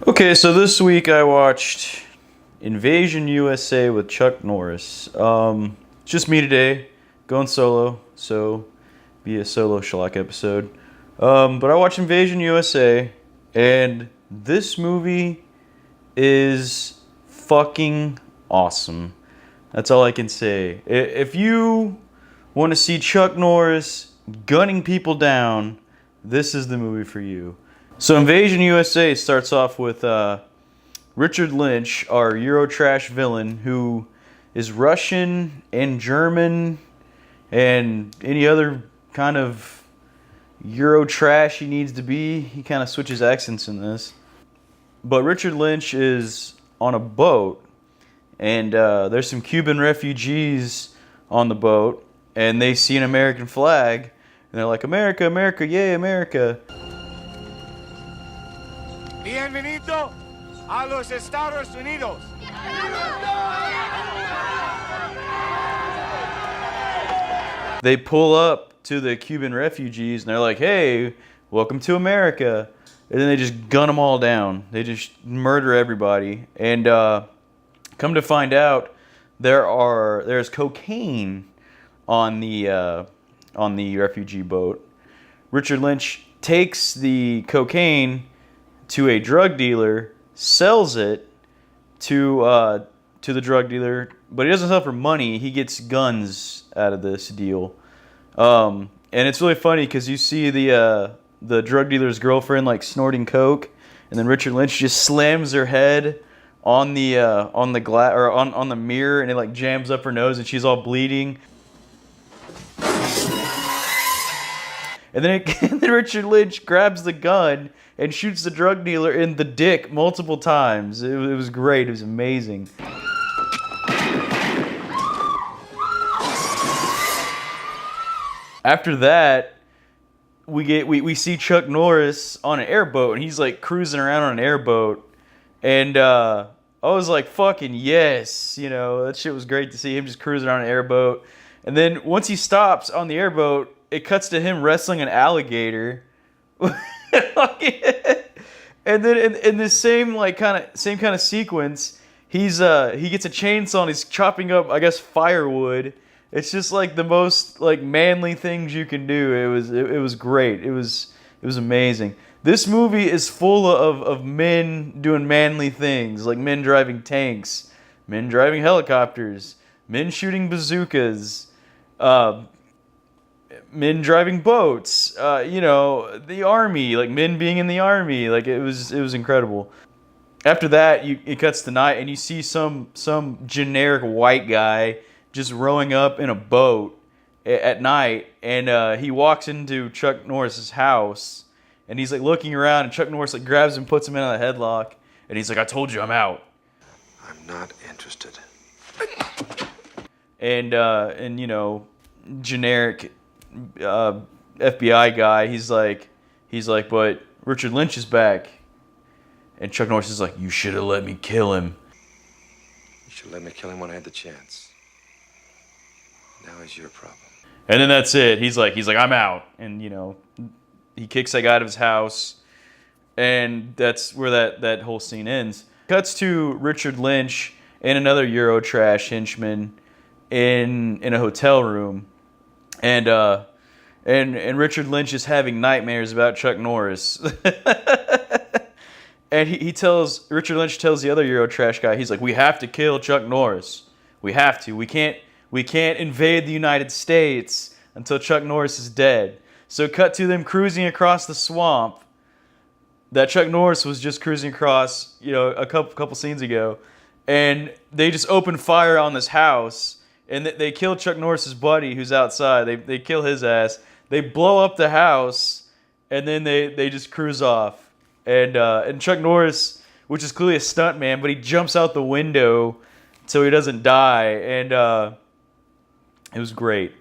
Okay, so this week I watched Invasion USA with Chuck Norris. It's just me today, going solo, so be a solo Schlock episode. But I watched Invasion USA, and this movie is fucking awesome. That's all I can say. If you want to see Chuck Norris gunning people down, this is the movie for you. So Invasion USA starts off with Richard Lynch, our Eurotrash villain, who is Russian and German and any other kind of Eurotrash he needs to be. He kind of switches accents in this. But Richard Lynch is on a boat, and there's some Cuban refugees on the boat, and they see an American flag, and they're like, America, America, yay, America. Bienvenido a los Estados Unidos. They pull up to the Cuban refugees and they're like, hey, welcome to America. And then they just gun them all down. They just murder everybody. And come to find out, there's cocaine on the refugee boat. Richard Lynch takes the cocaine to a drug dealer, sells it to the drug dealer, but he doesn't sell it for money. He gets guns out of this deal, and it's really funny because you see the drug dealer's girlfriend like snorting coke, and then Richard Lynch just slams her head on the glass or on the mirror, and it like jams up her nose, and she's all bleeding. And then Richard Lynch grabs the gun and shoots the drug dealer in the dick multiple times. It was great. It was amazing. After that, we see Chuck Norris on an airboat, and he's like cruising around on an airboat, and I was like, fucking yes, you know, that shit was great to see him just cruising around an airboat. And then once he stops on the airboat, it cuts to him wrestling an alligator. And then in this same kind of sequence, he gets a chainsaw and he's chopping up, I guess, firewood. It's just like the most like manly things you can do. It was great. It was amazing. This movie is full of men doing manly things, like men driving tanks, men driving helicopters, men shooting bazookas, men driving boats, the army, like men being in the army. Like it was incredible. After that, it cuts to night, and you see some generic white guy just rowing up in a boat at night, and he walks into Chuck Norris's house, and he's like looking around, and Chuck Norris like grabs him, puts him in a headlock, and he's like, "I told you, I'm out." I'm not interested. And generic FBI guy, he's like, but Richard Lynch is back, and Chuck Norris is like, you should have let me kill him. You should let me kill him when I had the chance. Now he's your problem. And then that's it. He's like, I'm out, and he kicks that guy out of his house, and that's where that whole scene ends. Cuts to Richard Lynch and another Eurotrash henchman in a hotel room. And Richard Lynch is having nightmares about Chuck Norris. And Richard Lynch tells the other Eurotrash guy, he's like, we have to kill Chuck Norris. We have to. We can't invade the United States until Chuck Norris is dead. So cut to them cruising across the swamp that Chuck Norris was just cruising across, a couple scenes ago. And they just open fire on this house. And they kill Chuck Norris's buddy who's outside. They kill his ass. They blow up the house, and then they just cruise off. And Chuck Norris, which is clearly a stuntman, but he jumps out the window so he doesn't die. And it was great.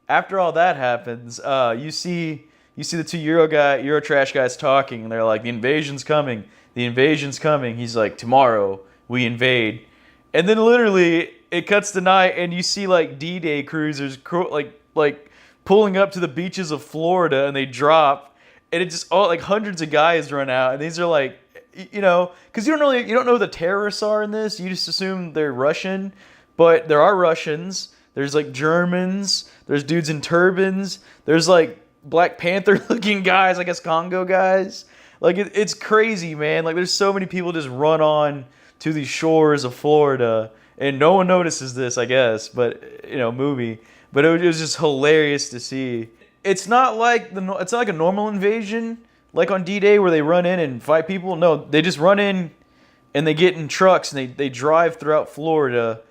after all that happens, you see the two Euro trash guys talking, and they're like, the invasion's coming. The invasion's coming. He's like, tomorrow we invade. And then literally it cuts to night, and you see like D-Day cruisers like pulling up to the beaches of Florida, and they drop, and it just all like hundreds of guys run out, and these are like, you know, because you don't know who the terrorists are in this. You just assume they're Russian, but there are Russians. There's like Germans. There's dudes in turbans. There's like Black Panther looking guys, I guess Congo guys. Like it's crazy, man. Like there's so many people just run on to the shores of Florida, and no one notices this, I guess. But you know, movie. But it was just hilarious to see. It's not like a normal invasion like on D-Day where they run in and fight people. No, they just run in and they get in trucks and they drive throughout Florida,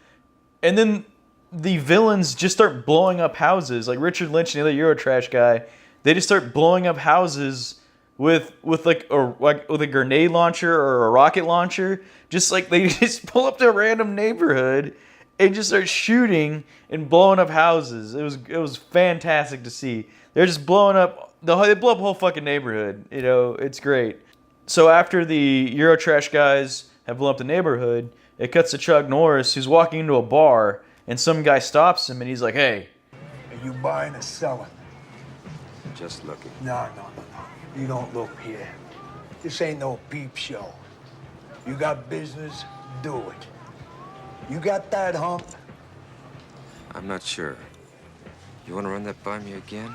and then the villains just start blowing up houses. Like Richard Lynch and the other Eurotrash guy, they just start blowing up houses with a grenade launcher or a rocket launcher. Just like they just pull up to a random neighborhood and just start shooting and blowing up houses. It was fantastic to see. They're just blowing up they blow up the whole fucking neighborhood. You know, it's great. So after the Eurotrash guys have blown up the neighborhood, it cuts to Chuck Norris, who's walking into a bar, and some guy stops him, and he's like, "Hey, Are you buying or selling? Just looking. No. You don't look here. This ain't no peep show. You got business, do it. You got that hump? I'm not sure. You want to run that by me again?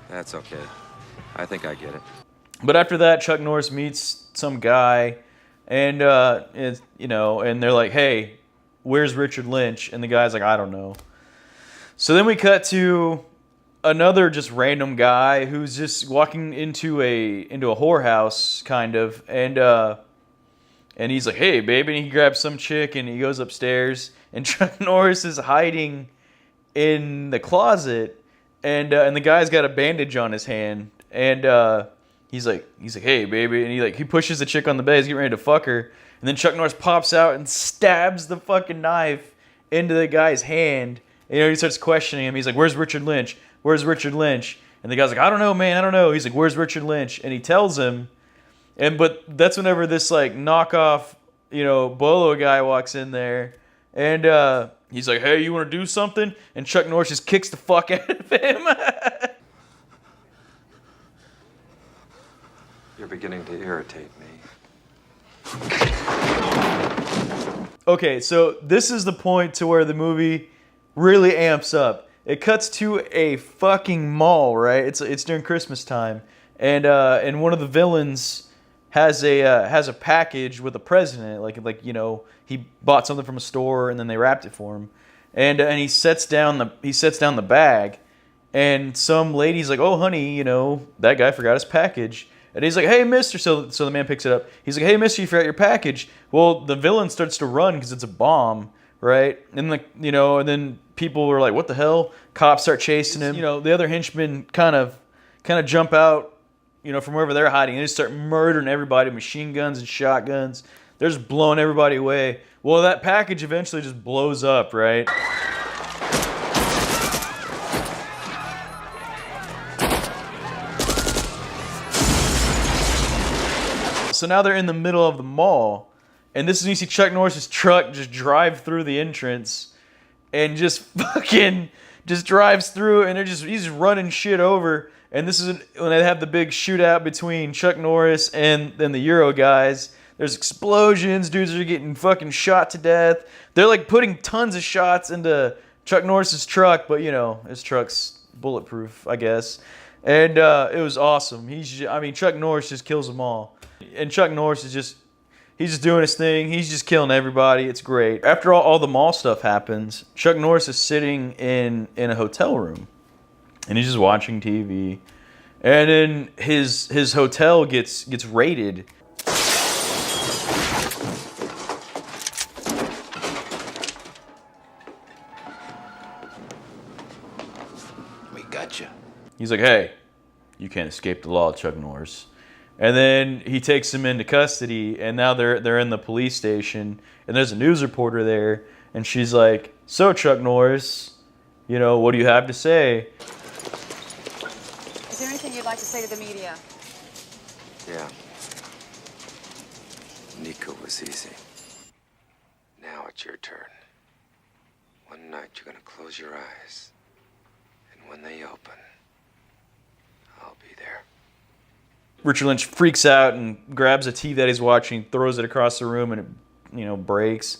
That's okay. I think I get it. But after that, Chuck Norris meets some guy, and and they're like, "Hey, where's Richard Lynch?" And the guy's like, "I don't know." So then we cut to another just random guy who's just walking into a whorehouse, kind of, and he's like, "Hey, baby," and he grabs some chick and he goes upstairs, and Chuck Norris is hiding in the closet, and the guy's got a bandage on his hand, and he's like, "Hey, baby," and he pushes the chick on the bed. He's getting ready to fuck her, and then Chuck Norris pops out and stabs the fucking knife into the guy's hand. And, he starts questioning him. He's like, "Where's Richard Lynch? Where's Richard Lynch?" And the guy's like, "I don't know, man. I don't know." He's like, "Where's Richard Lynch?" And he tells him, but that's whenever this like knockoff, Bolo guy walks in there, and he's like, "Hey, you want to do something?" And Chuck Norris just kicks the fuck out of him. You're beginning to irritate me. Okay, so this is the point to where the movie really amps up. It cuts to a fucking mall, right? It's during Christmas time, and one of the villains has a package with a president, he bought something from a store and then they wrapped it for him, and he sets down the bag, and some lady's like, "Oh, honey, that guy forgot his package." And he's like, "Hey, mister." So the man picks it up. He's like, "Hey, mister, you forgot your package." Well, the villain starts to run because it's a bomb, right? And and then people are like, "What the hell?" Cops start chasing him. The other henchmen kind of jump out, from wherever they're hiding. And they just start murdering everybody, machine guns and shotguns. They're just blowing everybody away. Well, that package eventually just blows up, right? So now they're in the middle of the mall, and this is when you see Chuck Norris's truck just drive through the entrance, and just fucking just drives through, and he's just running shit over. And this is when they have the big shootout between Chuck Norris and then the Euro guys. There's explosions, dudes are getting fucking shot to death. They're like putting tons of shots into Chuck Norris's truck, but his truck's bulletproof, I guess. And it was awesome. Chuck Norris just kills them all. And Chuck Norris he's just doing his thing. He's just killing everybody. It's great. After all the mall stuff happens, Chuck Norris is sitting in a hotel room, and he's just watching TV. And then his hotel gets raided. We got you. He's like, "Hey, you can't escape the law, Chuck Norris." And then he takes him into custody, and now they're in the police station, and there's a news reporter there, And she's like, "So, Chuck Norris, you know, what do you have to say?" Is there anything you'd like to say to the media? Yeah. Nico was easy. Now it's your turn. One night you're gonna close your eyes. And when they open, I'll be there. Richard Lynch freaks out and grabs a TV that he's watching, throws it across the room, and it, you know, breaks.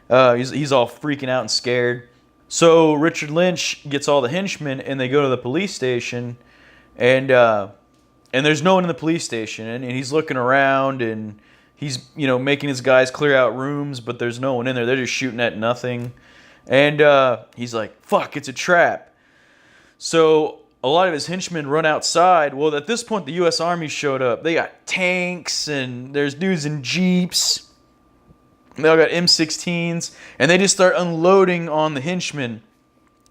He's all freaking out and scared. So Richard Lynch gets all the henchmen, and they go to the police station, and there's no one in the police station, and he's looking around, and he's, you know, making his guys clear out rooms, but there's no one in there. They're just shooting at nothing, and he's like, "Fuck, it's a trap." So a lot of his henchmen run outside. Well, at this point, the U.S. Army showed up. They got tanks, and there's dudes in Jeeps. They all got M16s, and they just start unloading on the henchmen.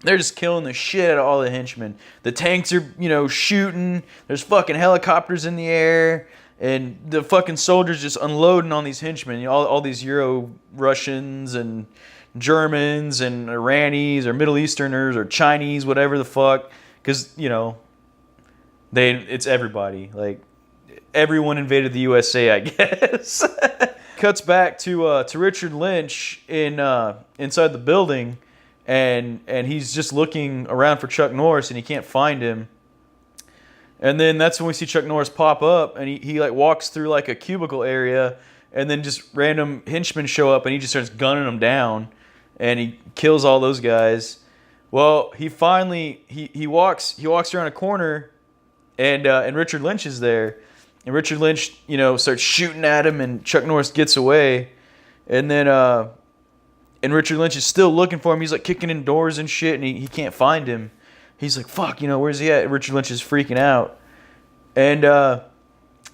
They're just killing the shit out of all the henchmen. The tanks are, you know, shooting. There's fucking helicopters in the air, and the fucking soldiers just unloading on these henchmen. You know, all these Euro-Russians and Germans and Iranis or Middle Easterners or Chinese, whatever the fuck. Because, you know, it's everybody. Like, everyone invaded the USA, I guess. Cuts back to Richard Lynch inside the building, and he's just looking around for Chuck Norris, and he can't find him. And then that's when we see Chuck Norris pop up, and he like walks through like a cubicle area, and then just random henchmen show up, and he just starts gunning them down, and he kills all those guys. Well, he finally he walks around a corner, and Richard Lynch is there, and Richard Lynch, you know, starts shooting at him, and Chuck Norris gets away, and then and Richard Lynch is still looking for him. He's like kicking in doors and shit, and he can't find him. He's like, "Fuck, you know, where's he at?" Richard Lynch is freaking out, and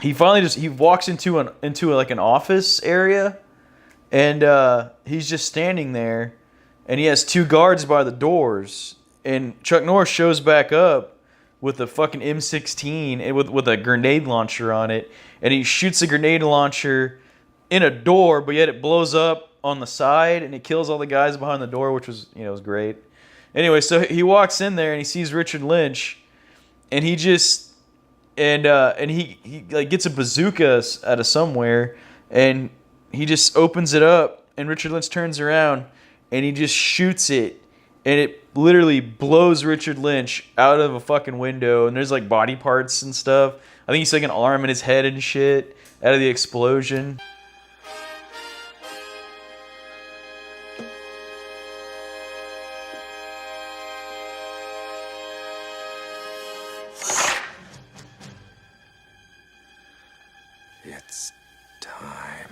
he finally he walks into like an office area, and he's just standing there. And he has two guards by the doors. And Chuck Norris shows back up with a fucking M16 and with a grenade launcher on it. And he shoots a grenade launcher in a door, but yet it blows up on the side and it kills all the guys behind the door, which was, you know, was great. Anyway, so he walks in there and he sees Richard Lynch, and he just he like gets a bazooka out of somewhere, and he just opens it up, and Richard Lynch turns around. And he just shoots it, and it literally blows Richard Lynch out of a fucking window. And there's like body parts and stuff. I think he's like an arm in his head and shit out of the explosion. It's time.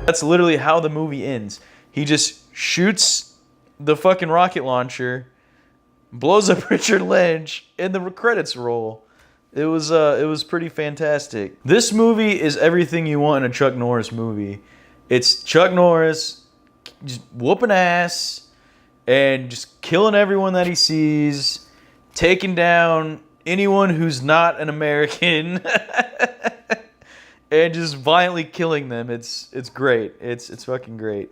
That's literally how the movie ends. He just shoots the fucking rocket launcher, blows up Richard Lynch, and the credits roll. It was pretty fantastic. This movie is everything you want in a Chuck Norris movie. It's Chuck Norris just whooping ass and just killing everyone that he sees, taking down anyone who's not an American. And just violently killing them. It's great. It's fucking great.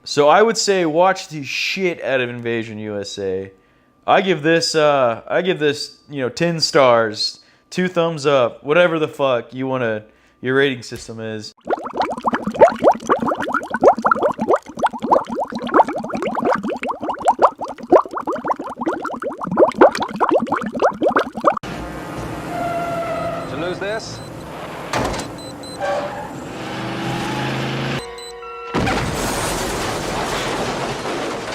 So I would say watch the shit out of Invasion USA. I give this 10 stars, 2 thumbs up, whatever the fuck your rating system is. To lose this?